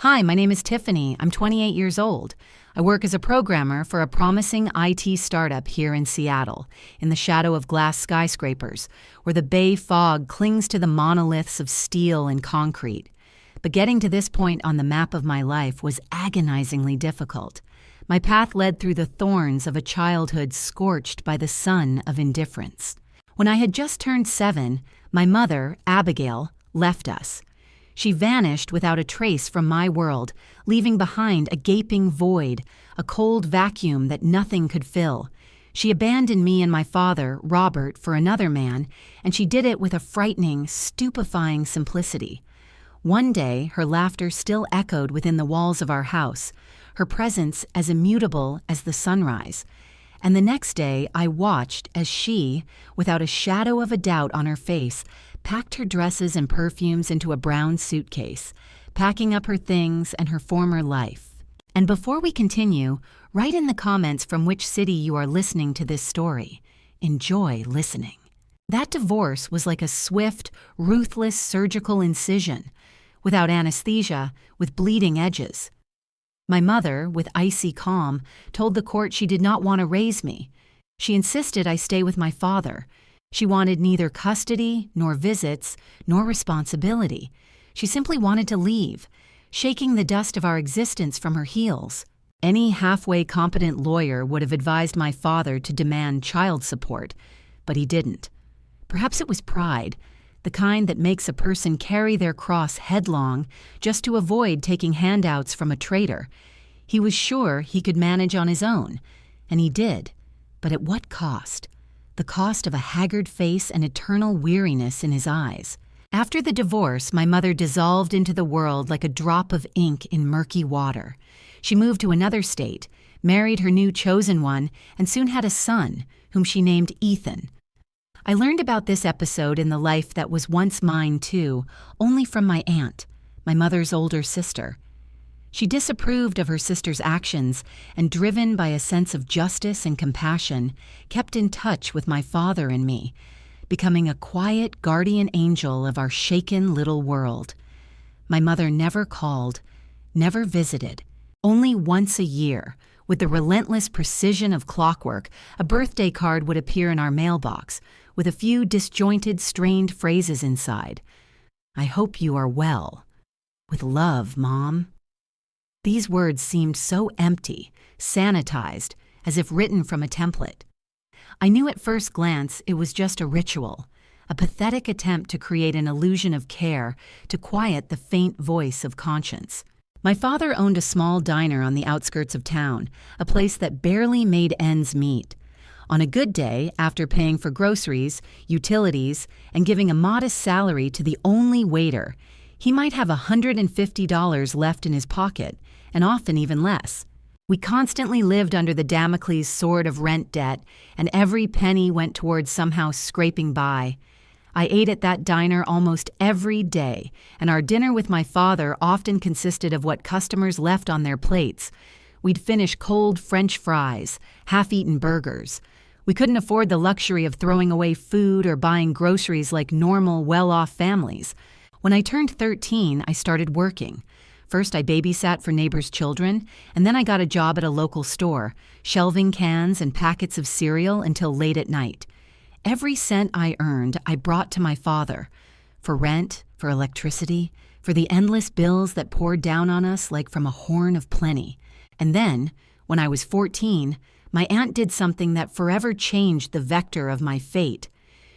Hi, my name is Tiffany. I'm 28 years old. I work as a programmer for a promising IT startup here in Seattle, in the shadow of glass skyscrapers, where the bay fog clings to the monoliths of steel and concrete. But getting to this point on the map of my life was agonizingly difficult. My path led through the thorns of a childhood scorched by the sun of indifference. When I had just turned 7, my mother, Abigail, left us. She vanished without a trace from my world, leaving behind a gaping void, a cold vacuum that nothing could fill. She abandoned me and my father, Robert, for another man, and she did it with a frightening, stupefying simplicity. One day, her laughter still echoed within the walls of our house, her presence as immutable as the sunrise. And the next day, I watched as she, without a shadow of a doubt on her face, packed her dresses and perfumes into a brown suitcase, packing up her things and her former life. And before we continue, write in the comments from which city you are listening to this story. Enjoy listening. That divorce was like a swift, ruthless surgical incision, without anesthesia, with bleeding edges. My mother, with icy calm, told the court she did not want to raise me. She insisted I stay with my father. She wanted neither custody, nor visits, nor responsibility. She simply wanted to leave, shaking the dust of our existence from her heels. Any halfway competent lawyer would have advised my father to demand child support, but he didn't. Perhaps it was pride, the kind that makes a person carry their cross headlong just to avoid taking handouts from a traitor. He was sure he could manage on his own, and he did, but at what cost? The cost of a haggard face and eternal weariness in his eyes. After the divorce, my mother dissolved into the world like a drop of ink in murky water. She moved to another state, married her new chosen one, and soon had a son, whom she named Ethan. I learned about this episode in the life that was once mine too, only from my aunt, my mother's older sister. She disapproved of her sister's actions and, driven by a sense of justice and compassion, kept in touch with my father and me, becoming a quiet guardian angel of our shaken little world. My mother never called, never visited. Only once a year, with the relentless precision of clockwork, a birthday card would appear in our mailbox, with a few disjointed, strained phrases inside. "I hope you are well. With love, Mom." These words seemed so empty, sanitized, as if written from a template. I knew at first glance it was just a ritual, a pathetic attempt to create an illusion of care to quiet the faint voice of conscience. My father owned a small diner on the outskirts of town, a place that barely made ends meet. On a good day, after paying for groceries, utilities, and giving a modest salary to the only waiter, he might have $150 left in his pocket, and often even less. We constantly lived under the Damocles sword of rent debt, and every penny went towards somehow scraping by. I ate at that diner almost every day, and our dinner with my father often consisted of what customers left on their plates. We'd finish cold French fries, half-eaten burgers. We couldn't afford the luxury of throwing away food or buying groceries like normal, well-off families. When I turned 13, I started working. First, I babysat for neighbors' children, and then I got a job at a local store, shelving cans and packets of cereal until late at night. Every cent I earned, I brought to my father, for rent, for electricity, for the endless bills that poured down on us like from a horn of plenty. And then, when I was 14, my aunt did something that forever changed the vector of my fate.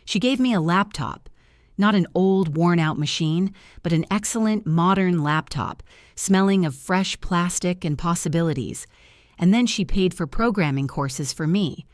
She gave me a laptop. Not an old, worn-out machine, but an excellent, modern laptop, smelling of fresh plastic and possibilities. And then she paid for programming courses for me.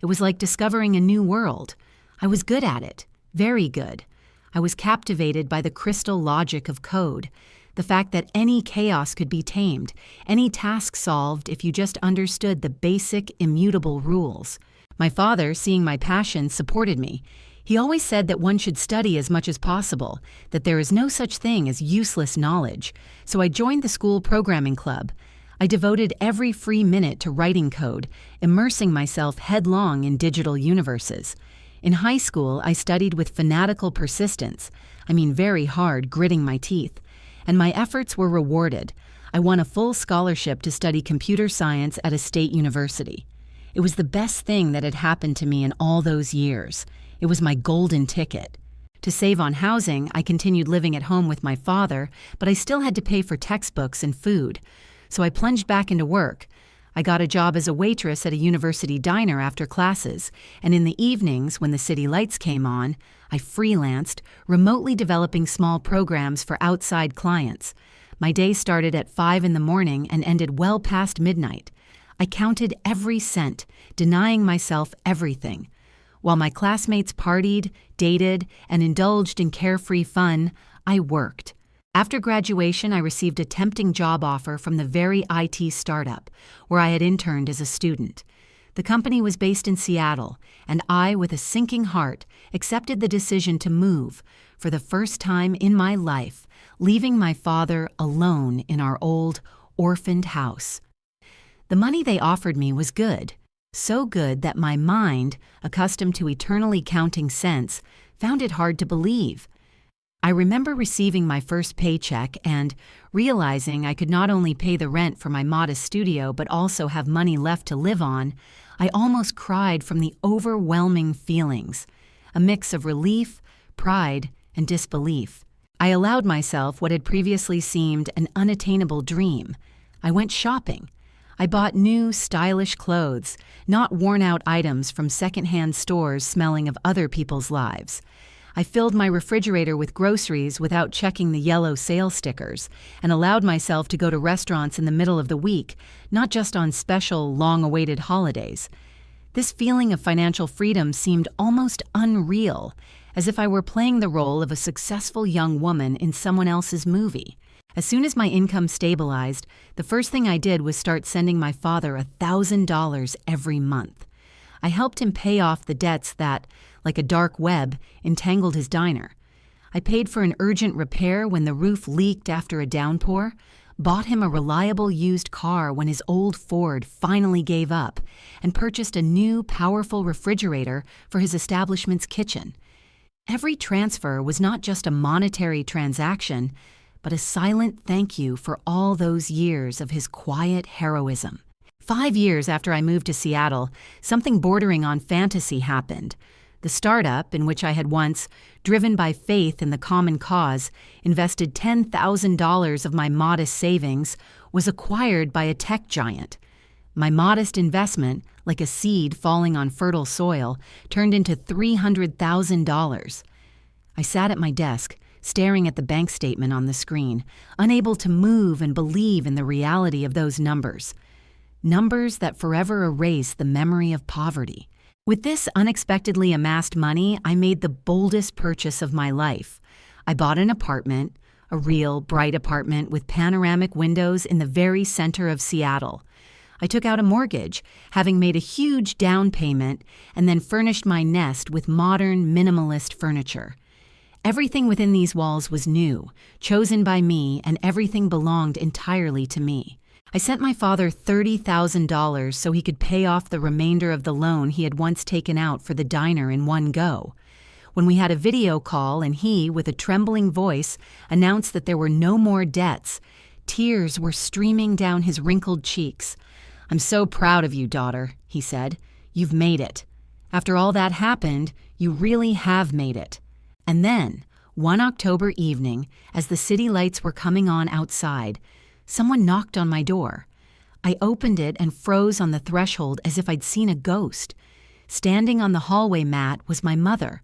It was like discovering a new world. I was good at it, very good. I was captivated by the crystal logic of code, the fact that any chaos could be tamed, any task solved if you just understood the basic, immutable rules. My father, seeing my passion, supported me. He always said that one should study as much as possible, that there is no such thing as useless knowledge. So I joined the school programming club. I devoted every free minute to writing code, immersing myself headlong in digital universes. In high school, I studied with fanatical persistence, very hard, gritting my teeth. And my efforts were rewarded. I won a full scholarship to study computer science at a state university. It was the best thing that had happened to me in all those years. It was my golden ticket. To save on housing, I continued living at home with my father, but I still had to pay for textbooks and food. So I plunged back into work. I got a job as a waitress at a university diner after classes, and in the evenings, when the city lights came on, I freelanced, remotely developing small programs for outside clients. My day started at 5 in the morning and ended well past midnight. I counted every cent, denying myself everything. While my classmates partied, dated, and indulged in carefree fun, I worked. After graduation, I received a tempting job offer from the very IT startup where I had interned as a student. The company was based in Seattle, and I, with a sinking heart, accepted the decision to move, for the first time in my life, leaving my father alone in our old, orphaned house. The money they offered me was good, so good that my mind, accustomed to eternally counting cents, found it hard to believe. I remember receiving my first paycheck and realizing I could not only pay the rent for my modest studio but also have money left to live on. I almost cried from the overwhelming feelings, a mix of relief, pride, and disbelief. I allowed myself what had previously seemed an unattainable dream. I went shopping. I bought new, stylish clothes, not worn-out items from second-hand stores smelling of other people's lives. I filled my refrigerator with groceries without checking the yellow sale stickers, and allowed myself to go to restaurants in the middle of the week, not just on special, long-awaited holidays. This feeling of financial freedom seemed almost unreal, as if I were playing the role of a successful young woman in someone else's movie. As soon as my income stabilized, the first thing I did was start sending my father $1,000 every month. I helped him pay off the debts that, like a dark web, entangled his diner. I paid for an urgent repair when the roof leaked after a downpour, bought him a reliable used car when his old Ford finally gave up, and purchased a new, powerful refrigerator for his establishment's kitchen. Every transfer was not just a monetary transaction, but a silent thank you for all those years of his quiet heroism. 5 years after I moved to Seattle, something bordering on fantasy happened. The startup, in which I had once, driven by faith in the common cause, invested $10,000 of my modest savings, was acquired by a tech giant. My modest investment, like a seed falling on fertile soil, turned into $300,000. I sat at my desk, staring at the bank statement on the screen, unable to move and believe in the reality of those numbers. Numbers that forever erase the memory of poverty. With this unexpectedly amassed money, I made the boldest purchase of my life. I bought an apartment, a real, bright apartment with panoramic windows in the very center of Seattle. I took out a mortgage, having made a huge down payment, and then furnished my nest with modern, minimalist furniture. Everything within these walls was new, chosen by me, and everything belonged entirely to me. I sent my father $30,000 so he could pay off the remainder of the loan he had once taken out for the diner in one go. When we had a video call and he, with a trembling voice, announced that there were no more debts, tears were streaming down his wrinkled cheeks. "I'm so proud of you, daughter," he said. "You've made it. After all that happened, you really have made it." And then, one October evening, as the city lights were coming on outside, someone knocked on my door. I opened it and froze on the threshold as if I'd seen a ghost. Standing on the hallway mat was my mother.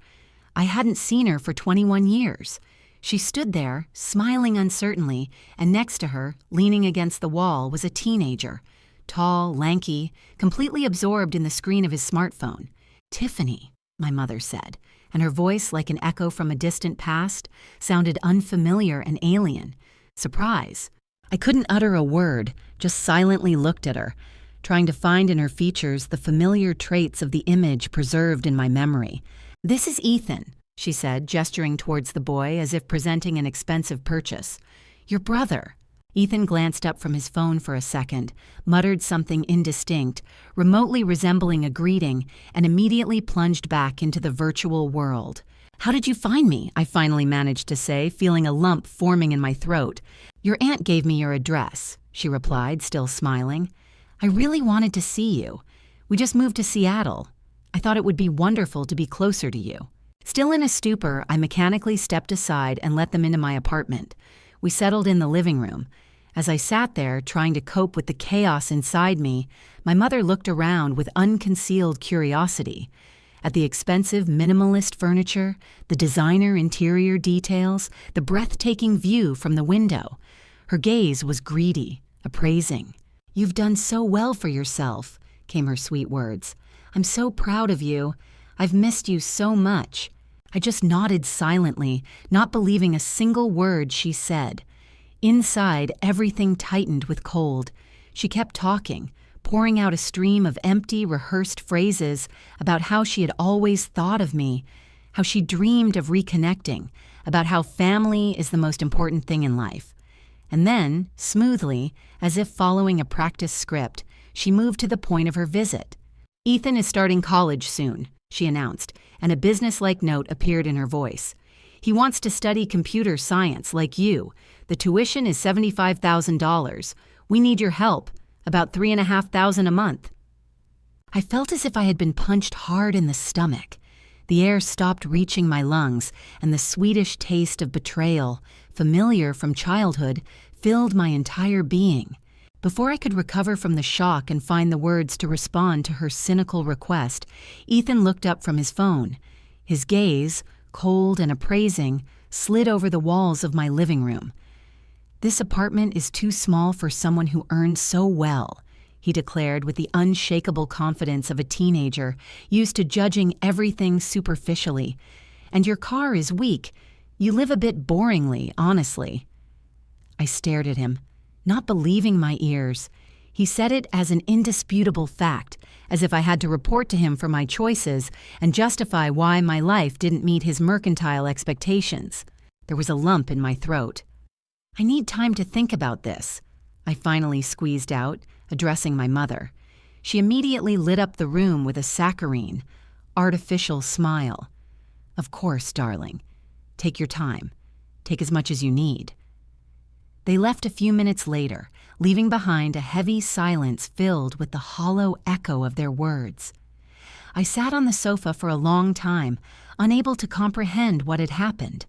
I hadn't seen her for 21 years. She stood there, smiling uncertainly, and next to her, leaning against the wall, was a teenager. Tall, lanky, completely absorbed in the screen of his smartphone. "Tiffany," my mother said, and her voice, like an echo from a distant past, sounded unfamiliar and alien. Surprise. I couldn't utter a word, just silently looked at her, trying to find in her features the familiar traits of the image preserved in my memory. "This is Ethan," she said, gesturing towards the boy as if presenting an expensive purchase. "Your brother." Ethan glanced up from his phone for a second, muttered something indistinct, remotely resembling a greeting, and immediately plunged back into the virtual world. "How did you find me?" I finally managed to say, feeling a lump forming in my throat. "Your aunt gave me your address," she replied, still smiling. "I really wanted to see you. We just moved to Seattle. I thought it would be wonderful to be closer to you." Still in a stupor, I mechanically stepped aside and let them into my apartment. We settled in the living room. As I sat there, trying to cope with the chaos inside me, my mother looked around with unconcealed curiosity. At the expensive minimalist furniture, the designer interior details, the breathtaking view from the window. Her gaze was greedy, appraising. "You've done so well for yourself," came her sweet words. "I'm so proud of you. I've missed you so much." I just nodded silently, not believing a single word she said. Inside, everything tightened with cold. She kept talking, pouring out a stream of empty, rehearsed phrases about how she had always thought of me, how she dreamed of reconnecting, about how family is the most important thing in life. And then, smoothly, as if following a practice script, she moved to the point of her visit. "Ethan is starting college soon," she announced, and a businesslike note appeared in her voice. "He wants to study computer science, like you. The tuition is $75,000. We need your help, about $3,500 a month." I felt as if I had been punched hard in the stomach. The air stopped reaching my lungs, and the sweetish taste of betrayal, familiar from childhood, filled my entire being. Before I could recover from the shock and find the words to respond to her cynical request, Ethan looked up from his phone. His gaze, cold and appraising, slid over the walls of my living room. "This apartment is too small for someone who earns so well," he declared with the unshakable confidence of a teenager used to judging everything superficially. "And your car is weak. You live a bit boringly, honestly." I stared at him, not believing my ears. He said it as an indisputable fact, as if I had to report to him for my choices and justify why my life didn't meet his mercantile expectations. There was a lump in my throat. "I need time to think about this," I finally squeezed out, addressing my mother. She immediately lit up the room with a saccharine, artificial smile. "Of course, darling. Take your time. Take as much as you need." They left a few minutes later, leaving behind a heavy silence filled with the hollow echo of their words. I sat on the sofa for a long time, unable to comprehend what had happened.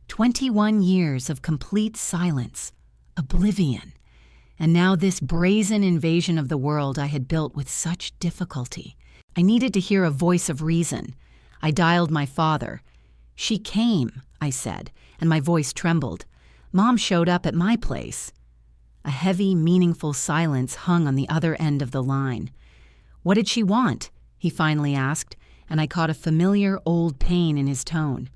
21 years of complete silence, oblivion, and now this brazen invasion of the world I had built with such difficulty. I needed to hear a voice of reason. I dialed my father. "She came," I said, and my voice trembled. "Mom showed up at my place." A heavy, meaningful silence hung on the other end of the line. "What did she want?" he finally asked, and I caught a familiar old pain in his tone.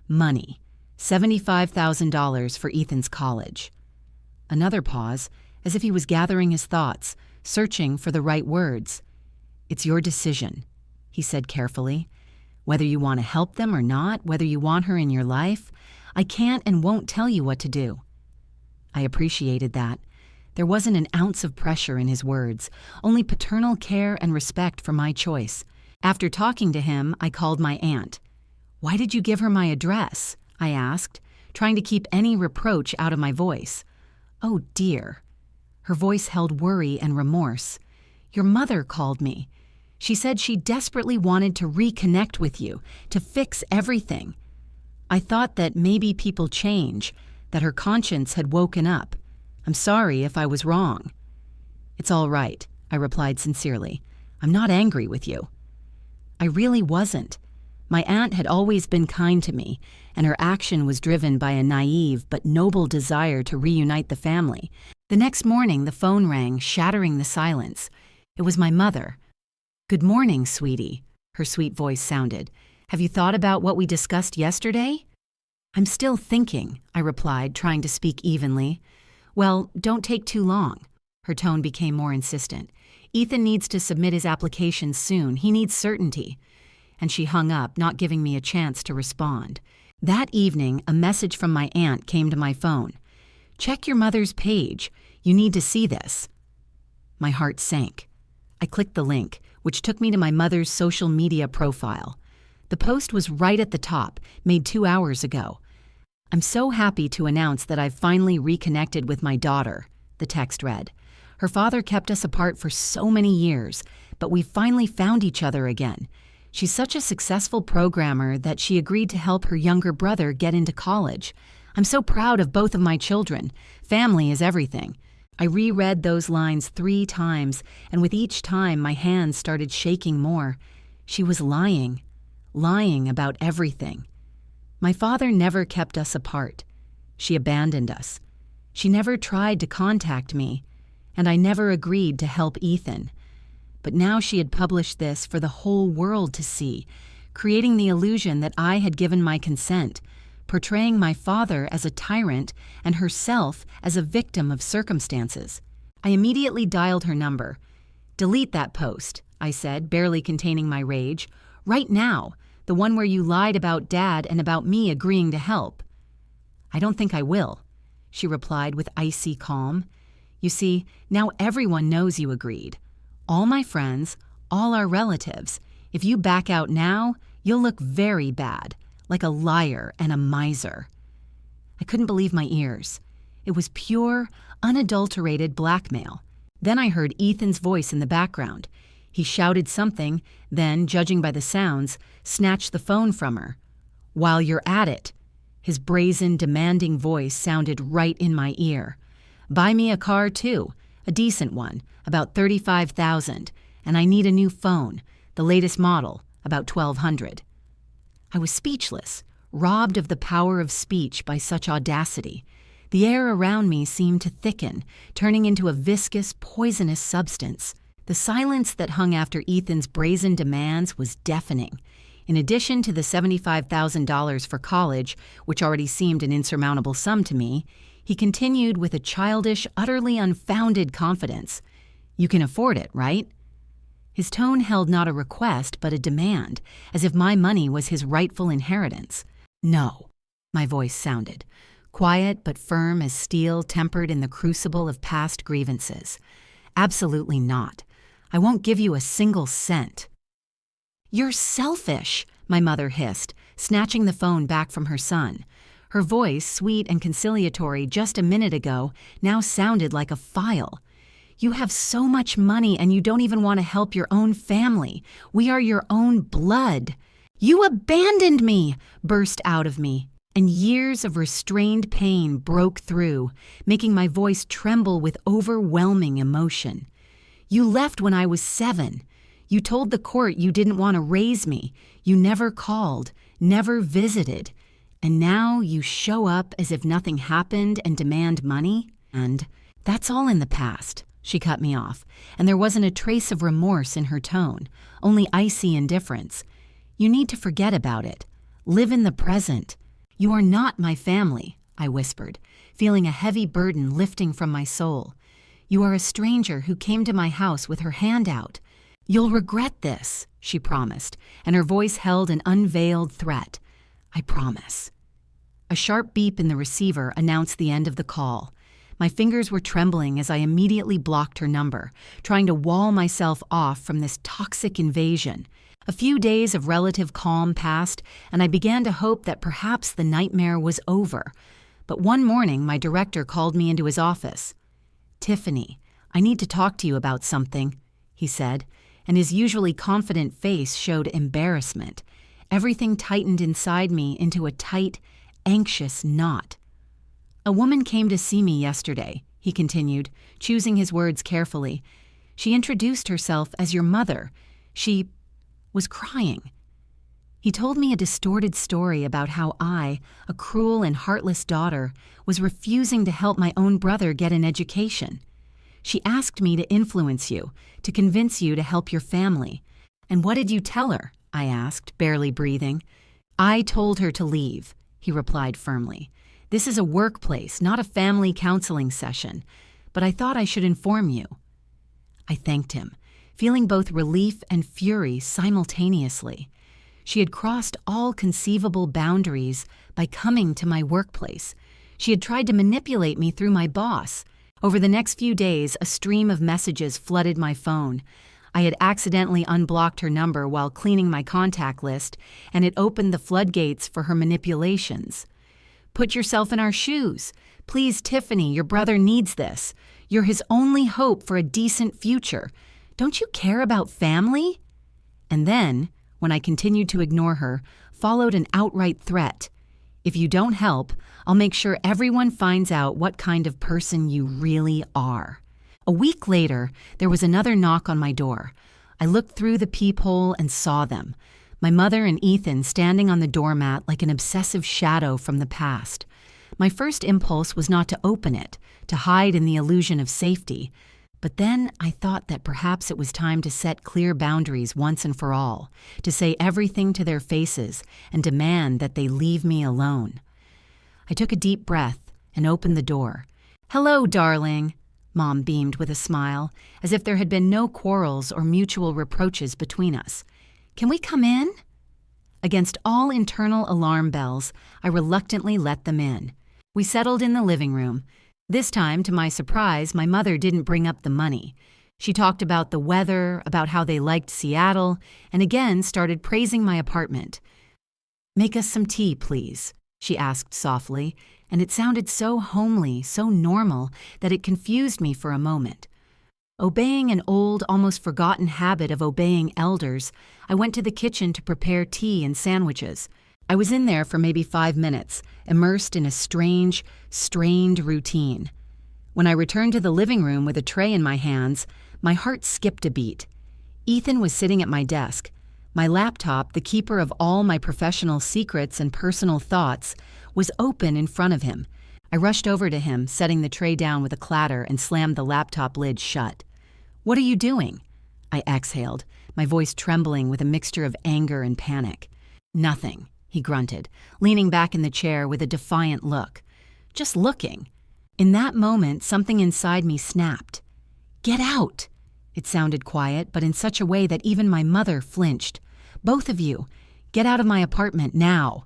"Money. $75,000 for Ethan's college." Another pause, as if he was gathering his thoughts, searching for the right words. "It's your decision," he said carefully. "Whether you want to help them or not, whether you want her in your life, I can't and won't tell you what to do." I appreciated that. There wasn't an ounce of pressure in his words, only paternal care and respect for my choice. After talking to him, I called my aunt. "Why did you give her my address?" I asked, trying to keep any reproach out of my voice. "Oh dear." Her voice held worry and remorse. "Your mother called me. She said she desperately wanted to reconnect with you, to fix everything. I thought that maybe people change, that her conscience had woken up. I'm sorry if I was wrong." "It's all right," I replied sincerely. "I'm not angry with you." I really wasn't. My aunt had always been kind to me, and her action was driven by a naive but noble desire to reunite the family. The next morning, the phone rang, shattering the silence. It was my mother. "Good morning, sweetie," her sweet voice sounded. "Have you thought about what we discussed yesterday?" "I'm still thinking," I replied, trying to speak evenly. "Well, don't take too long." Her tone became more insistent. "Ethan needs to submit his application soon. He needs certainty." And she hung up, not giving me a chance to respond. That evening, a message from my aunt came to my phone. "Check your mother's page. You need to see this." My heart sank. I clicked the link, which took me to my mother's social media profile. The post was right at the top, made 2 hours ago. "I'm so happy to announce that I've finally reconnected with my daughter," the text read. "Her father kept us apart for so many years, but we finally found each other again. She's such a successful programmer that she agreed to help her younger brother get into college. I'm so proud of both of my children. Family is everything." I reread those lines 3 times, and with each time my hands started shaking more. She was lying about everything. My father never kept us apart. She abandoned us. She never tried to contact me, and I never agreed to help Ethan. But now she had published this for the whole world to see, creating the illusion that I had given my consent, portraying my father as a tyrant and herself as a victim of circumstances. I immediately dialed her number. "Delete that post," I said, barely containing my rage. "Right now, the one where you lied about Dad and about me agreeing to help." "I don't think I will," she replied with icy calm. "You see, now everyone knows you agreed. All my friends, all our relatives. If you back out now, you'll look very bad, like a liar and a miser." I couldn't believe my ears. It was pure, unadulterated blackmail. Then I heard Ethan's voice in the background. He shouted something, then, judging by the sounds, snatched the phone from her. "While you're at it." His brazen, demanding voice sounded right in my ear. "Buy me a car, too. A decent one, about $35,000, and I need a new phone, the latest model, about $1,200. I was speechless, robbed of the power of speech by such audacity. The air around me seemed to thicken, turning into a viscous, poisonous substance. The silence that hung after Ethan's brazen demands was deafening. In addition to the $75,000 for college, which already seemed an insurmountable sum to me, he continued with a childish, utterly unfounded confidence. "You can afford it, right?" His tone held not a request but a demand, as if my money was his rightful inheritance. "No," my voice sounded, quiet but firm as steel tempered in the crucible of past grievances. "Absolutely not. I won't give you a single cent." "You're selfish," my mother hissed, snatching the phone back from her son. Her voice, sweet and conciliatory just a minute ago, now sounded like a file. "You have so much money and you don't even want to help your own family. We are your own blood." "You abandoned me!" burst out of me, and years of restrained pain broke through, making my voice tremble with overwhelming emotion. "You left when I was 7. You told the court you didn't want to raise me. You never called, never visited. And now you show up as if nothing happened and demand money? And that's all in the past." She cut me off, and there wasn't a trace of remorse in her tone, only icy indifference. "You need to forget about it. Live in the present." "You are not my family," I whispered, feeling a heavy burden lifting from my soul. "You are a stranger who came to my house with her hand out. You'll regret this," she promised, and her voice held an unveiled threat. "I promise." A sharp beep in the receiver announced the end of the call. My fingers were trembling as I immediately blocked her number, trying to wall myself off from this toxic invasion. A few days of relative calm passed, and I began to hope that perhaps the nightmare was over. But one morning, my director called me into his office. "Tiffany, I need to talk to you about something," he said, and his usually confident face showed embarrassment. Everything tightened inside me into a tight, anxious knot. "A woman came to see me yesterday," he continued, choosing his words carefully. "She introduced herself as your mother. She was crying." He told me a distorted story about how I, a cruel and heartless daughter, was refusing to help my own brother get an education. "She asked me to influence you, to convince you to help your family." "And what did you tell her?" I asked, barely breathing. "I told her to leave," he replied firmly. "This is a workplace, not a family counseling session, but I thought I should inform you." I thanked him, feeling both relief and fury simultaneously. She had crossed all conceivable boundaries by coming to my workplace. She had tried to manipulate me through my boss. Over the next few days, a stream of messages flooded my phone. I had accidentally unblocked her number while cleaning my contact list, and it opened the floodgates for her manipulations. "Put yourself in our shoes. Please, Tiffany, your brother needs this. You're his only hope for a decent future. Don't you care about family?" And then, when I continued to ignore her, followed an outright threat. "If you don't help, I'll make sure everyone finds out what kind of person you really are." A week later, there was another knock on my door. I looked through the peephole and saw them. My mother and Ethan standing on the doormat like an obsessive shadow from the past. My first impulse was not to open it, to hide in the illusion of safety. But then I thought that perhaps it was time to set clear boundaries once and for all, to say everything to their faces and demand that they leave me alone. I took a deep breath and opened the door. "Hello, darling," Mom beamed with a smile, as if there had been no quarrels or mutual reproaches between us. "Can we come in?" Against all internal alarm bells, I reluctantly let them in. We settled in the living room. This time, to my surprise, my mother didn't bring up the money. She talked about the weather, about how they liked Seattle, and again started praising my apartment. "Make us some tea, please," she asked softly, and it sounded so homely, so normal, that it confused me for a moment. Obeying an old, almost forgotten habit of obeying elders, I went to the kitchen to prepare tea and sandwiches. I was in there for maybe 5 minutes, immersed in a strange, strained routine. When I returned to the living room with a tray in my hands, my heart skipped a beat. Ethan was sitting at my desk. My laptop, the keeper of all my professional secrets and personal thoughts, was open in front of him. I rushed over to him, setting the tray down with a clatter, and slammed the laptop lid shut. "What are you doing?" I exhaled, my voice trembling with a mixture of anger and panic. "Nothing," he grunted, leaning back in the chair with a defiant look. "Just looking." In that moment, something inside me snapped. "Get out!" It sounded quiet, but in such a way that even my mother flinched. "Both of you, get out of my apartment now."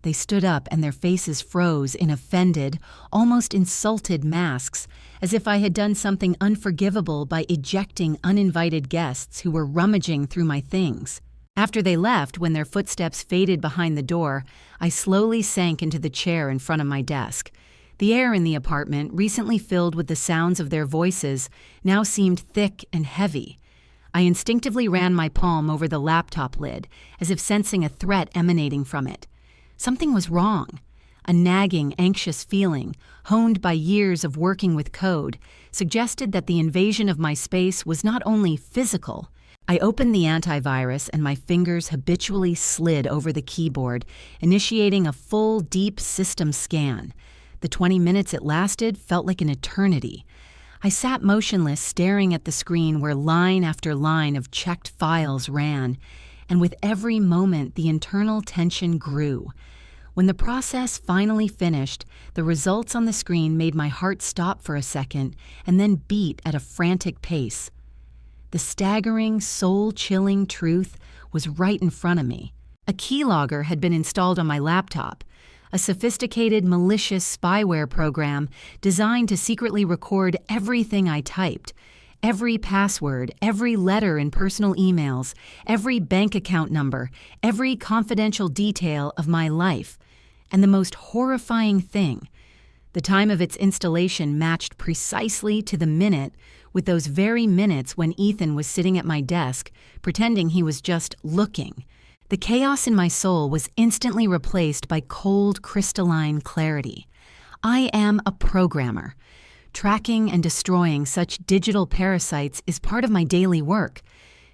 They stood up and their faces froze in offended, almost insulted masks, as if I had done something unforgivable by ejecting uninvited guests who were rummaging through my things. After they left, when their footsteps faded behind the door, I slowly sank into the chair in front of my desk. The air in the apartment, recently filled with the sounds of their voices, now seemed thick and heavy. I instinctively ran my palm over the laptop lid, as if sensing a threat emanating from it. Something was wrong. A nagging, anxious feeling, honed by years of working with code, suggested that the invasion of my space was not only physical. I opened the antivirus and my fingers habitually slid over the keyboard, initiating a full, deep system scan. The 20 minutes it lasted felt like an eternity. I sat motionless, staring at the screen where line after line of checked files ran, and with every moment the internal tension grew. When the process finally finished, the results on the screen made my heart stop for a second and then beat at a frantic pace. The staggering, soul-chilling truth was right in front of me. A keylogger had been installed on my laptop, a sophisticated, malicious spyware program designed to secretly record everything I typed. Every password, every letter in personal emails, every bank account number, every confidential detail of my life. And the most horrifying thing, the time of its installation matched precisely to the minute with those very minutes when Ethan was sitting at my desk, pretending he was just looking. The chaos in my soul was instantly replaced by cold, crystalline clarity. I am a programmer. Tracking and destroying such digital parasites is part of my daily work.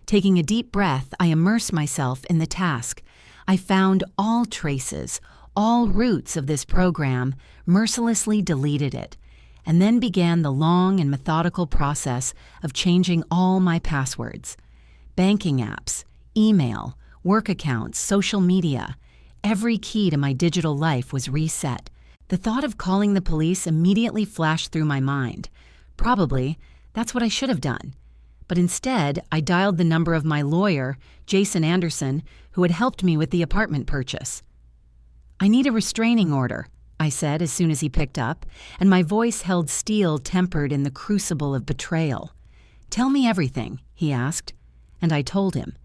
Taking a deep breath, I immerse myself in the task. I found all traces, all roots of this program, mercilessly deleted it, and then began the long and methodical process of changing all my passwords. Banking apps, email, work accounts, social media, every key to my digital life was reset. The thought of calling the police immediately flashed through my mind. Probably, that's what I should have done. But instead, I dialed the number of my lawyer, Jason Anderson, who had helped me with the apartment purchase. "I need a restraining order," I said as soon as he picked up, and my voice held steel tempered in the crucible of betrayal. "Tell me everything," he asked, and I told him.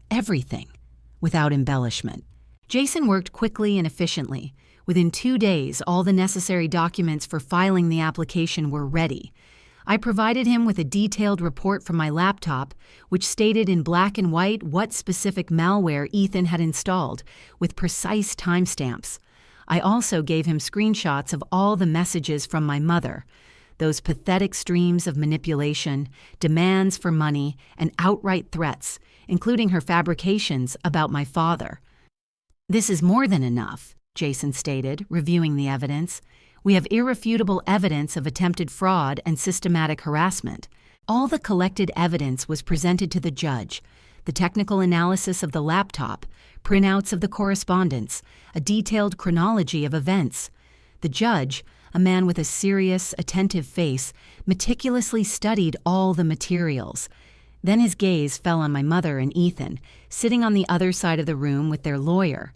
Everything, without embellishment. Jason worked quickly and efficiently. Within 2 days, all the necessary documents for filing the application were ready. I provided him with a detailed report from my laptop, which stated in black and white what specific malware Ethan had installed, with precise timestamps. I also gave him screenshots of all the messages from my mother, those pathetic streams of manipulation, demands for money, and outright threats, including her fabrications about my father. "This is more than enough," Jason stated, reviewing the evidence. "We have irrefutable evidence of attempted fraud and systematic harassment." All the collected evidence was presented to the judge: the technical analysis of the laptop, printouts of the correspondence, a detailed chronology of events. The judge, a man with a serious, attentive face, meticulously studied all the materials. Then his gaze fell on my mother and Ethan, sitting on the other side of the room with their lawyer.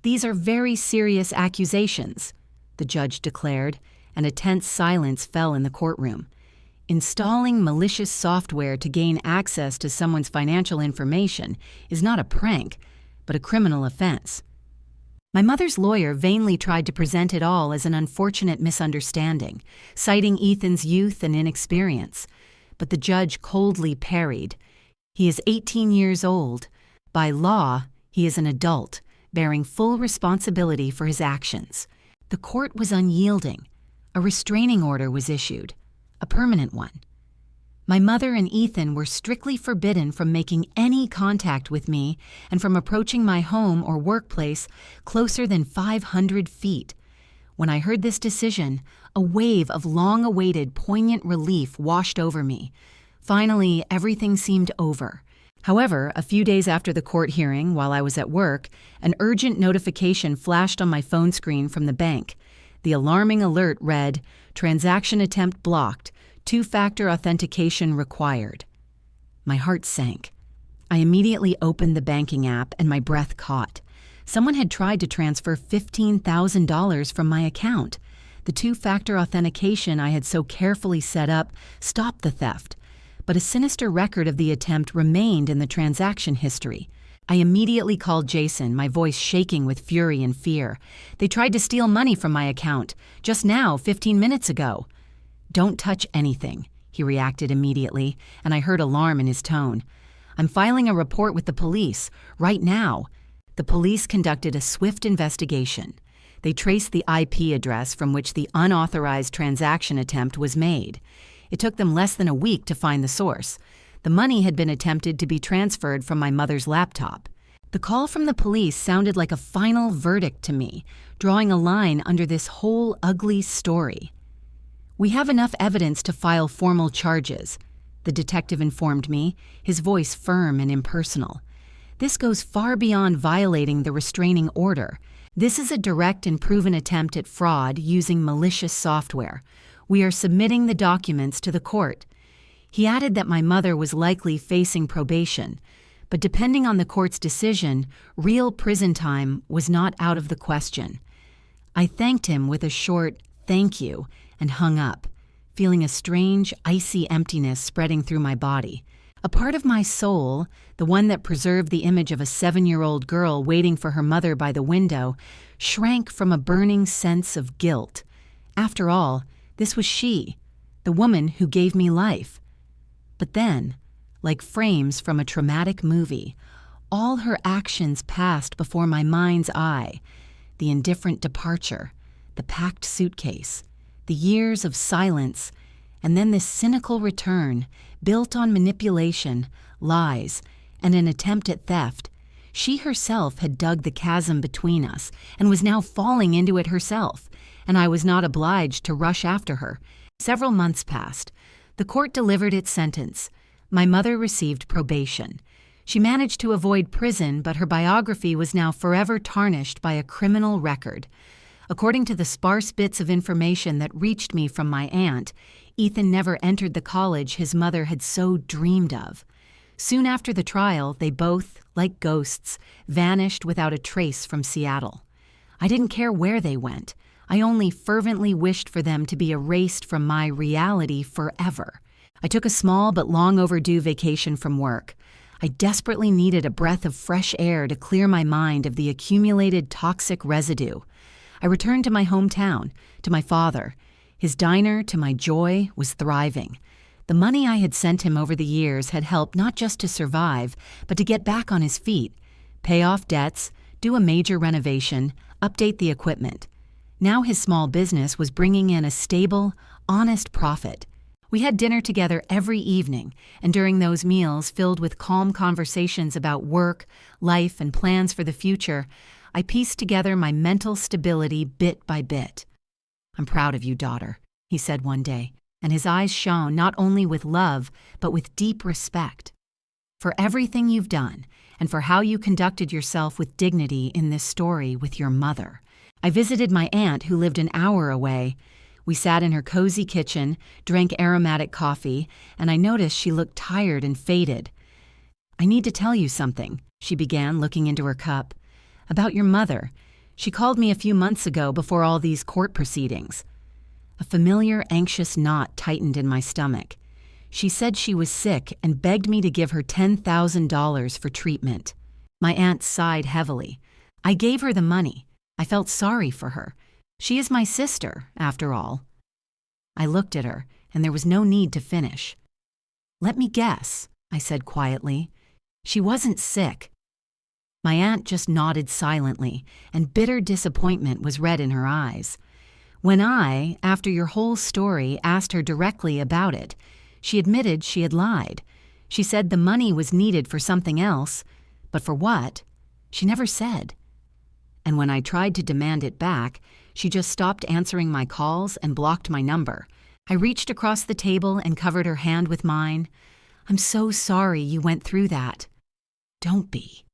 "These are very serious accusations," the judge declared, and a tense silence fell in the courtroom. Installing malicious software to gain access to someone's financial information is not a prank, but a criminal offense. My mother's lawyer vainly tried to present it all as an unfortunate misunderstanding, citing Ethan's youth and inexperience. But the judge coldly parried. "He is 18 years old. By law, he is an adult, bearing full responsibility for his actions." The court was unyielding. A restraining order was issued, a permanent one. My mother and Ethan were strictly forbidden from making any contact with me and from approaching my home or workplace closer than 500 feet. When I heard this decision, a wave of long-awaited, poignant relief washed over me. Finally, everything seemed over. However, a few days after the court hearing, while I was at work, an urgent notification flashed on my phone screen from the bank. The alarming alert read, "Transaction attempt blocked. Two-factor authentication required." My heart sank. I immediately opened the banking app and my breath caught. Someone had tried to transfer $15,000 from my account. The two-factor authentication I had so carefully set up stopped the theft, but a sinister record of the attempt remained in the transaction history. I immediately called Jason, my voice shaking with fury and fear. "They tried to steal money from my account, just now, 15 minutes ago." "Don't touch anything," he reacted immediately, and I heard alarm in his tone. "I'm filing a report with the police, right now." The police conducted a swift investigation. They traced the IP address from which the unauthorized transaction attempt was made. It took them less than a week to find the source. The money had been attempted to be transferred from my mother's laptop. The call from the police sounded like a final verdict to me, drawing a line under this whole ugly story. "We have enough evidence to file formal charges," the detective informed me, his voice firm and impersonal. "This goes far beyond violating the restraining order. This is a direct and proven attempt at fraud using malicious software. We are submitting the documents to the court." He added that my mother was likely facing probation, but depending on the court's decision, real prison time was not out of the question. I thanked him with a short "thank you" and hung up, feeling a strange, icy emptiness spreading through my body. A part of my soul, the one that preserved the image of a 7-year-old girl waiting for her mother by the window, shrank from a burning sense of guilt. After all, this was she, the woman who gave me life. But then, like frames from a traumatic movie, all her actions passed before my mind's eye. The indifferent departure, the packed suitcase, the years of silence, and then this cynical return, built on manipulation, lies, and an attempt at theft. She herself had dug the chasm between us and was now falling into it herself, and I was not obliged to rush after her. Several months passed. The court delivered its sentence. My mother received probation. She managed to avoid prison, but her biography was now forever tarnished by a criminal record. According to the sparse bits of information that reached me from my aunt, Ethan never entered the college his mother had so dreamed of. Soon after the trial, they both, like ghosts, vanished without a trace from Seattle. I didn't care where they went. I only fervently wished for them to be erased from my reality forever. I took a small but long overdue vacation from work. I desperately needed a breath of fresh air to clear my mind of the accumulated toxic residue. I returned to my hometown, to my father. His diner, to my joy, was thriving. The money I had sent him over the years had helped not just to survive, but to get back on his feet, pay off debts, do a major renovation, update the equipment. Now his small business was bringing in a stable, honest profit. We had dinner together every evening, and during those meals filled with calm conversations about work, life, and plans for the future, I pieced together my mental stability bit by bit. "I'm proud of you, daughter," he said one day, and his eyes shone not only with love, but with deep respect. "For everything you've done, and for how you conducted yourself with dignity in this story with your mother." I visited my aunt who lived an hour away. We sat in her cozy kitchen, drank aromatic coffee, and I noticed she looked tired and faded. "I need to tell you something," she began, looking into her cup. "About your mother. She called me a few months ago before all these court proceedings." A familiar, anxious knot tightened in my stomach. She said she was sick and begged me to give her $10,000 for treatment. My aunt sighed heavily. I gave her the money. I felt sorry for her. She is my sister, after all. I looked at her, and there was no need to finish. "Let me guess," I said quietly. "She wasn't sick." My aunt just nodded silently, and bitter disappointment was read in her eyes. When I, after your whole story, asked her directly about it, she admitted she had lied. She said the money was needed for something else, but for what? She never said. And when I tried to demand it back, she just stopped answering my calls and blocked my number. I reached across the table and covered her hand with mine. "I'm so sorry you went through that." "Don't be."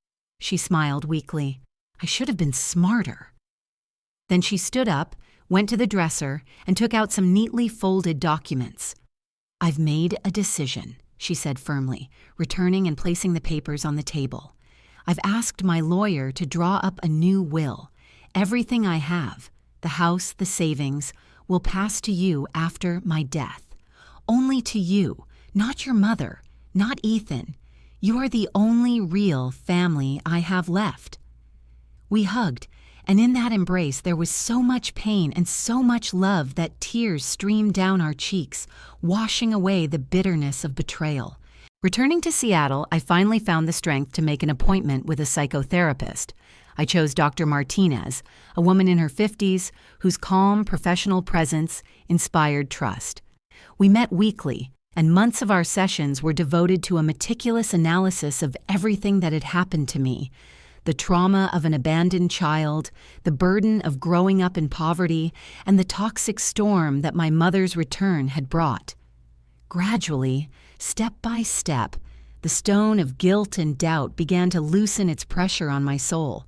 She smiled weakly. "I should have been smarter." Then she stood up, went to the dresser, and took out some neatly folded documents. "I've made a decision," she said firmly, returning and placing the papers on the table. "I've asked my lawyer to draw up a new will. Everything I have, the house, the savings, will pass to you after my death. Only to you, not your mother, not Ethan. You are the only real family I have left." We hugged, and in that embrace there was so much pain and so much love that tears streamed down our cheeks, washing away the bitterness of betrayal. Returning to Seattle, I finally found the strength to make an appointment with a psychotherapist. I chose Dr. Martinez, a woman in her 50s whose calm, professional presence inspired trust. We met weekly, and months of our sessions were devoted to a meticulous analysis of everything that had happened to me: the trauma of an abandoned child, the burden of growing up in poverty, and the toxic storm that my mother's return had brought. Gradually, step by step, the stone of guilt and doubt began to loosen its pressure on my soul.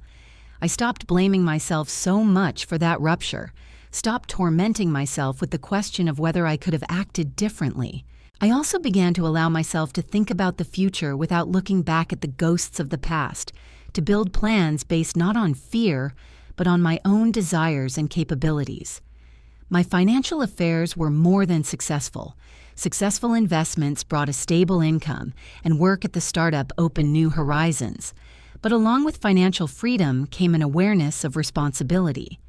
I stopped blaming myself so much for that rupture, stopped tormenting myself with the question of whether I could have acted differently. I also began to allow myself to think about the future without looking back at the ghosts of the past, to build plans based not on fear, but on my own desires and capabilities. My financial affairs were more than successful. Successful investments brought a stable income, and work at the startup opened new horizons. But along with financial freedom came an awareness of responsibility.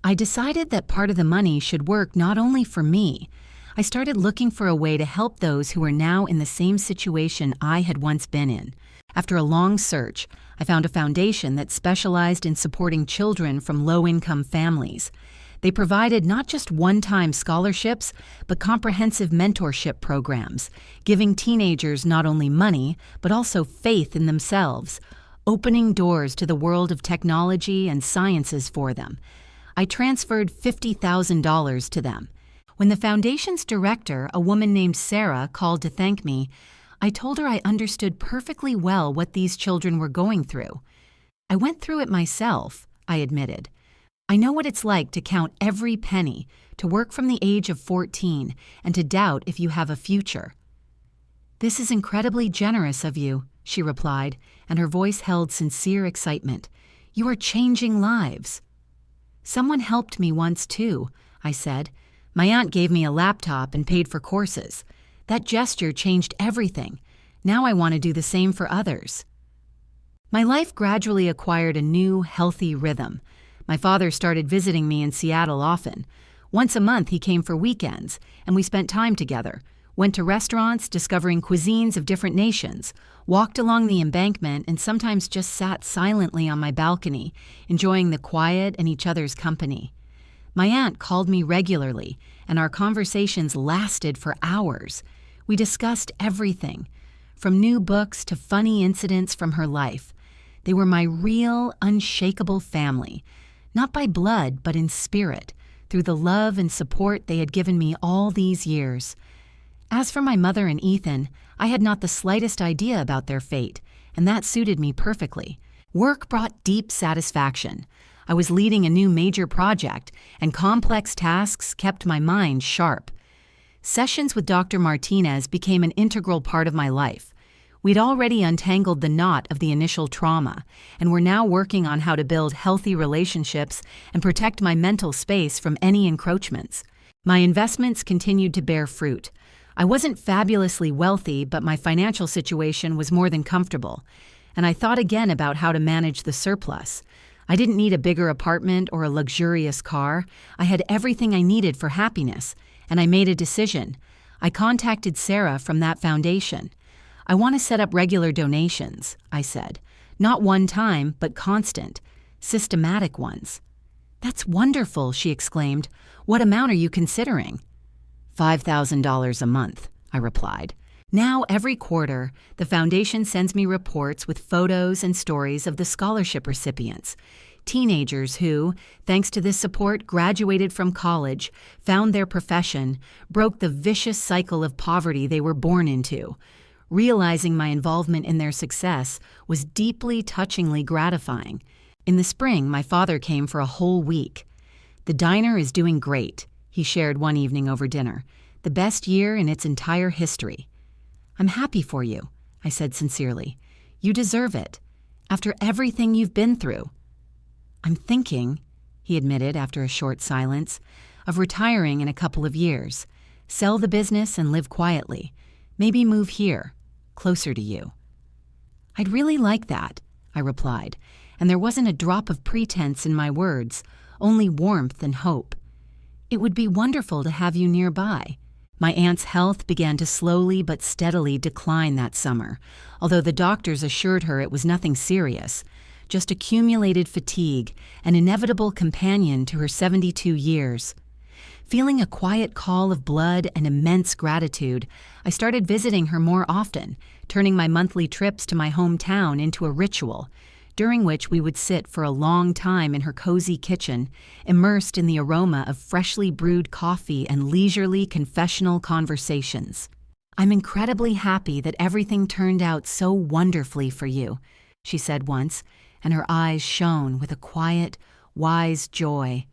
I decided that part of the money should work not only for me. I started looking for a way to help those who were now in the same situation I had once been in. After a long search, I found a foundation that specialized in supporting children from low-income families. They provided not just one-time scholarships, but comprehensive mentorship programs, giving teenagers not only money, but also faith in themselves, opening doors to the world of technology and sciences for them. I transferred $50,000 to them. When the foundation's director, a woman named Sarah, called to thank me, I told her I understood perfectly well what these children were going through. "I went through it myself," I admitted. "I know what it's like to count every penny, to work from the age of 14, and to doubt if you have a future." "This is incredibly generous of you," she replied, and her voice held sincere excitement. "You are changing lives." "Someone helped me once too," I said. "My aunt gave me a laptop and paid for courses. That gesture changed everything. Now I want to do the same for others. My life gradually acquired a new, healthy rhythm. My father started visiting me in Seattle often. Once a month he came for weekends, and we spent time together, went to restaurants, discovering cuisines of different nations, walked along the embankment, and sometimes just sat silently on my balcony, enjoying the quiet and each other's company. My aunt called me regularly, and our conversations lasted for hours. We discussed everything, from new books to funny incidents from her life. They were my real, unshakable family, not by blood, but in spirit, through the love and support they had given me all these years. As for my mother and Ethan, I had not the slightest idea about their fate, and that suited me perfectly. Work brought deep satisfaction. I was leading a new major project, and complex tasks kept my mind sharp. Sessions with Dr. Martinez became an integral part of my life. We'd already untangled the knot of the initial trauma, and were now working on how to build healthy relationships and protect my mental space from any encroachments. My investments continued to bear fruit. I wasn't fabulously wealthy, but my financial situation was more than comfortable, and I thought again about how to manage the surplus. I didn't need a bigger apartment or a luxurious car. I had everything I needed for happiness, and I made a decision. I contacted Sarah from that foundation. I want to set up regular donations, I said. Not one time, but constant, systematic ones. That's wonderful, she exclaimed. What amount are you considering? $5,000 a month, I replied. Now, every quarter, the foundation sends me reports with photos and stories of the scholarship recipients, teenagers who, thanks to this support, graduated from college, found their profession, broke the vicious cycle of poverty they were born into. Realizing my involvement in their success was deeply, touchingly gratifying. In the spring, my father came for a whole week. The diner is doing great, he shared one evening over dinner. The best year in its entire history. I'm happy for you, I said sincerely. You deserve it, after everything you've been through. I'm thinking, he admitted after a short silence, of retiring in a couple of years. Sell the business and live quietly. Maybe move here, closer to you. I'd really like that, I replied, and there wasn't a drop of pretense in my words, only warmth and hope. It would be wonderful to have you nearby. My aunt's health began to slowly but steadily decline that summer, although the doctors assured her it was nothing serious, just accumulated fatigue, an inevitable companion to her 72 years. Feeling a quiet call of blood and immense gratitude, I started visiting her more often, turning my monthly trips to my hometown into a ritual, during which we would sit for a long time in her cozy kitchen, immersed in the aroma of freshly brewed coffee and leisurely confessional conversations. I'm incredibly happy that everything turned out so wonderfully for you, she said once, and her eyes shone with a quiet, wise joy.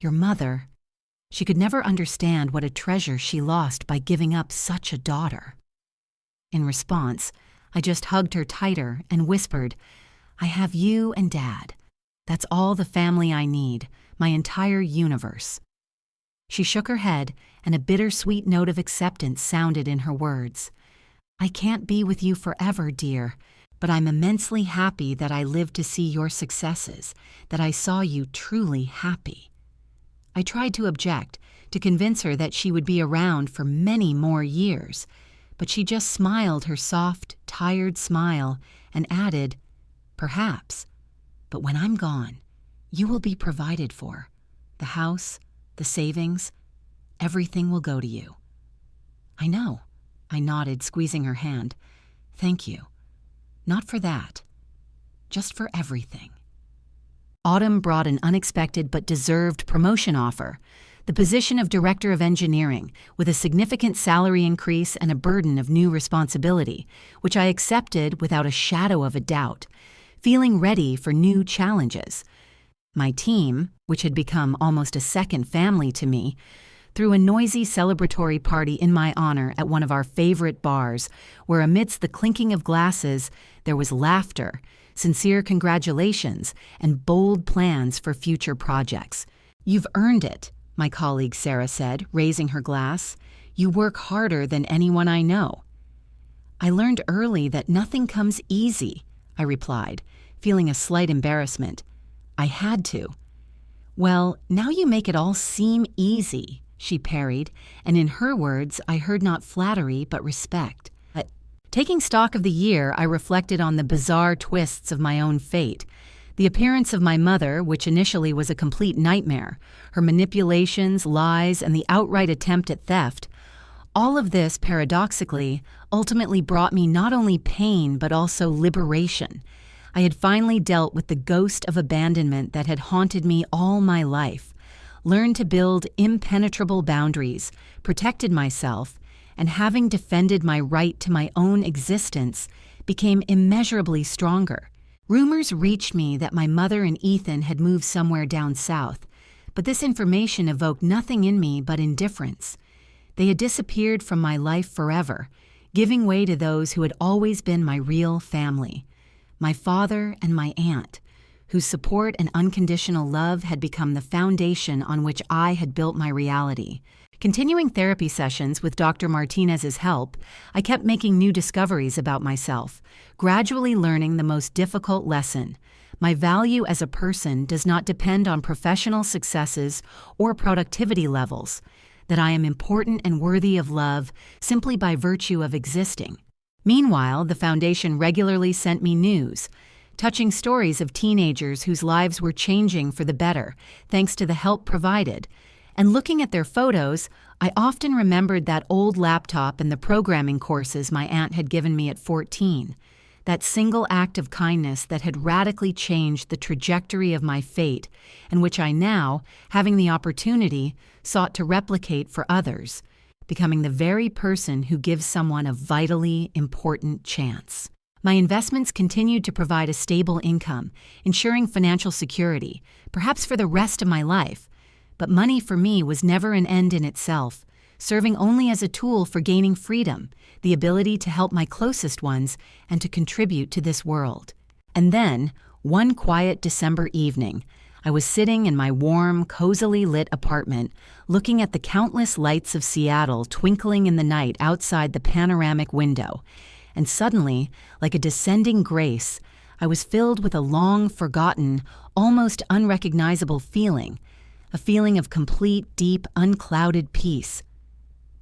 Your mother, she could never understand what a treasure she lost by giving up such a daughter. In response, I just hugged her tighter and whispered, I have you and Dad. That's all the family I need, my entire universe. She shook her head, and a bittersweet note of acceptance sounded in her words. I can't be with you forever, dear, but I'm immensely happy that I lived to see your successes, that I saw you truly happy. I tried to object, to convince her that she would be around for many more years, but she just smiled her soft, tired smile and added, Perhaps, but when I'm gone, you will be provided for. The house, the savings, everything will go to you. I know, I nodded, squeezing her hand. Thank you. Not for that, just for everything. Autumn brought an unexpected but deserved promotion offer, the position of Director of Engineering, with a significant salary increase and a burden of new responsibility, which I accepted without a shadow of a doubt, feeling ready for new challenges. My team, which had become almost a second family to me, threw a noisy celebratory party in my honor at one of our favorite bars, where amidst the clinking of glasses, there was laughter, sincere congratulations, and bold plans for future projects. You've earned it, my colleague Sarah said, raising her glass. You work harder than anyone I know." "I learned early that nothing comes easy," I replied, feeling a slight embarrassment. I had to. "Well, now you make it all seem easy," she parried, and in her words I heard not flattery but respect. Taking stock of the year, I reflected on the bizarre twists of my own fate. The appearance of my mother, which initially was a complete nightmare, her manipulations, lies, and the outright attempt at theft. All of this, paradoxically, ultimately brought me not only pain but also liberation. I had finally dealt with the ghost of abandonment that had haunted me all my life, learned to build impenetrable boundaries, protected myself, and having defended my right to my own existence, became immeasurably stronger. Rumors reached me that my mother and Ethan had moved somewhere down south, but this information evoked nothing in me but indifference. They had disappeared from my life forever, giving way to those who had always been my real family, my father and my aunt, whose support and unconditional love had become the foundation on which I had built my reality. Continuing therapy sessions with Dr. Martinez's help, I kept making new discoveries about myself, gradually learning the most difficult lesson. My value as a person does not depend on professional successes or productivity levels, that I am important and worthy of love simply by virtue of existing. Meanwhile, the Foundation regularly sent me news, touching stories of teenagers whose lives were changing for the better, thanks to the help provided. And looking at their photos, I often remembered that old laptop and the programming courses my aunt had given me at 14, that single act of kindness that had radically changed the trajectory of my fate, and which I now, having the opportunity, sought to replicate for others, becoming the very person who gives someone a vitally important chance. My investments continued to provide a stable income, ensuring financial security, perhaps for the rest of my life. But money for me was never an end in itself, serving only as a tool for gaining freedom, the ability to help my closest ones, and to contribute to this world. And then, one quiet December evening, I was sitting in my warm, cozily lit apartment, looking at the countless lights of Seattle twinkling in the night outside the panoramic window, and suddenly, like a descending grace, I was filled with a long-forgotten, almost unrecognizable feeling, a feeling of complete, deep, unclouded peace.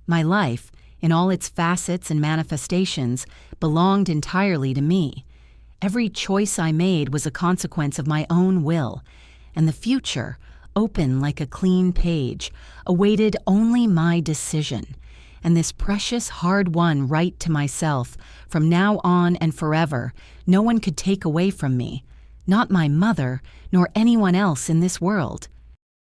My life, in all its facets and manifestations, belonged entirely to me. Every choice I made was a consequence of my own will, and the future, open like a clean page, awaited only my decision. And this precious, hard-won right to myself, from now on and forever, no one could take away from me, not my mother, nor anyone else in this world.